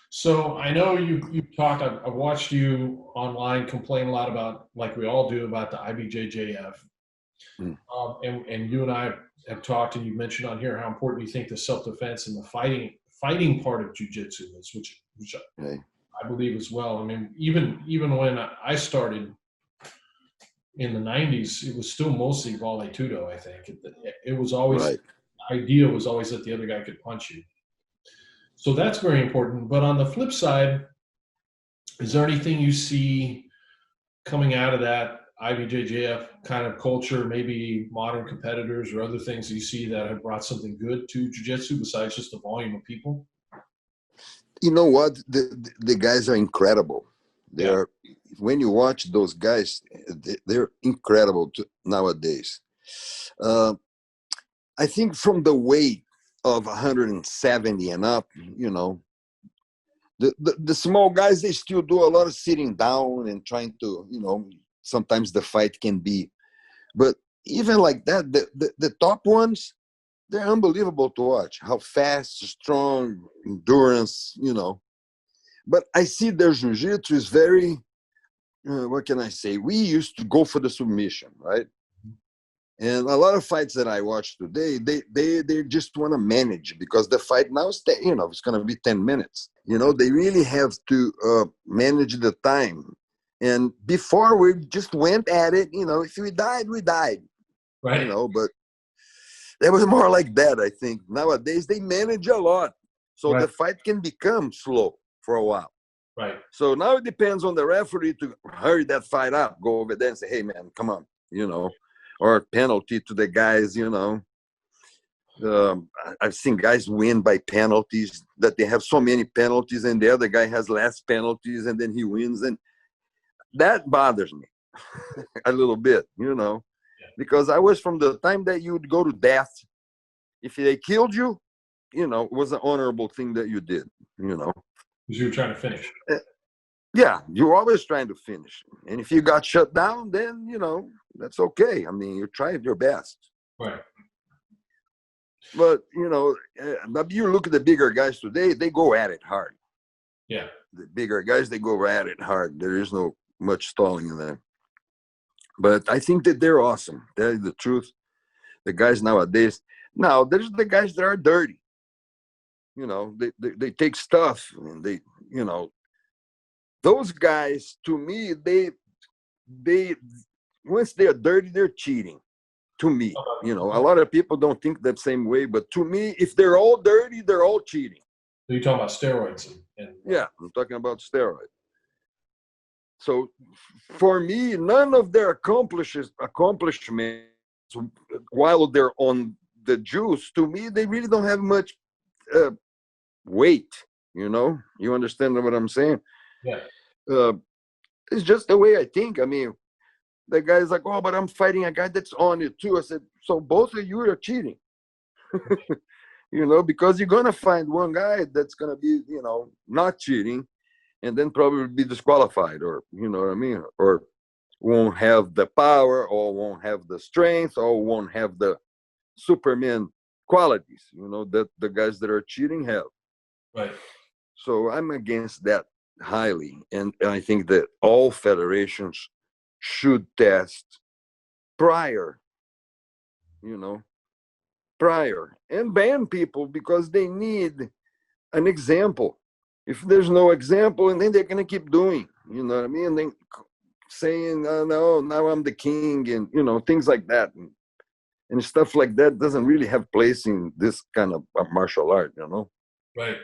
So I know you've talked. I've watched you online complain a lot about, like we all do, about the IBJJF. Mm. And you and I have talked, and you mentioned on here how important you think the self-defense and the fighting part of jujitsu is, which Okay. I believe as well. I mean, even when I started in the '90s, it was still mostly Vale Tudo. I think it was always, Right. the idea was always that the other guy could punch you. So that's very important. But on the flip side, is there anything you see coming out of that IBJJF kind of culture, maybe modern competitors or other things you see that have brought something good to jiu-jitsu besides just the volume of people? You know what? The guys are incredible. Yeah. They're when you watch those guys, they're incredible nowadays. Uh, I think from the weight of 170 and up, you know, the small guys, they still do a lot of sitting down and trying to, you know, sometimes the fight can be, but even like that, the top ones, they're unbelievable to watch. How fast, strong, endurance, you know. But I see their jiu-jitsu is very, what can I say? We used to go for the submission, right? And a lot of fights that I watch today, they just want to manage because the fight now is, you know, it's going to be 10 minutes. You know, they really have to manage the time. And before we just went at it, you know, if we died, we died, you Right. know, but it was more like that, I think. Nowadays, they manage a lot. So Right. the fight can become slow for a while. Right. So now it depends on the referee to hurry that fight up, go over there and say, hey, man, come on, you know, or penalty to the guys, you know. I've seen guys win by penalties, that they have so many penalties and the other guy has less penalties and then he wins. And that bothers me a little bit, you know, because I was from the time that you would go to death. If they killed you, you know, it was an honorable thing that you did, you know. Because you were trying to finish. Yeah, you're always trying to finish. And if you got shut down, then, you know, that's okay. I mean, you tried your best. Right. But, you know, you look at the bigger guys today, they go at it hard. Yeah. The bigger guys, they go at it hard. There is no much stalling in there. But I think that they're awesome. Tell you the truth. The guys nowadays, now there's the guys that are dirty. You know, they take stuff and they, you know, those guys, to me, they once they're dirty, they're cheating. To me, you know, a lot of people don't think that same way, but to me, if they're all dirty, they're all cheating. So you're talking about steroids Yeah, I'm talking about steroids. So for me, none of their accomplishments while they're on the juice, to me, they really don't have much weight. You know, you understand what I'm saying? Yeah. It's just the way I think. I mean, the guy's like, oh, but I'm fighting a guy that's on it too. I said, so both of you are cheating. You know, because you're going to find one guy that's going to be, you know, not cheating and then probably be disqualified, or, you know what I mean? Or won't have the power, or won't have the strength, or won't have the Superman qualities, you know, that the guys that are cheating have. Right. So I'm against that highly. And I think that all federations should test prior, you know, prior, and ban people because they need an example. If there's no example, and then they're going to keep doing, you know what I mean? And then saying, oh, no, now I'm the king, and, you know, things like that. And stuff like that doesn't really have place in this kind of martial art, you know? Right.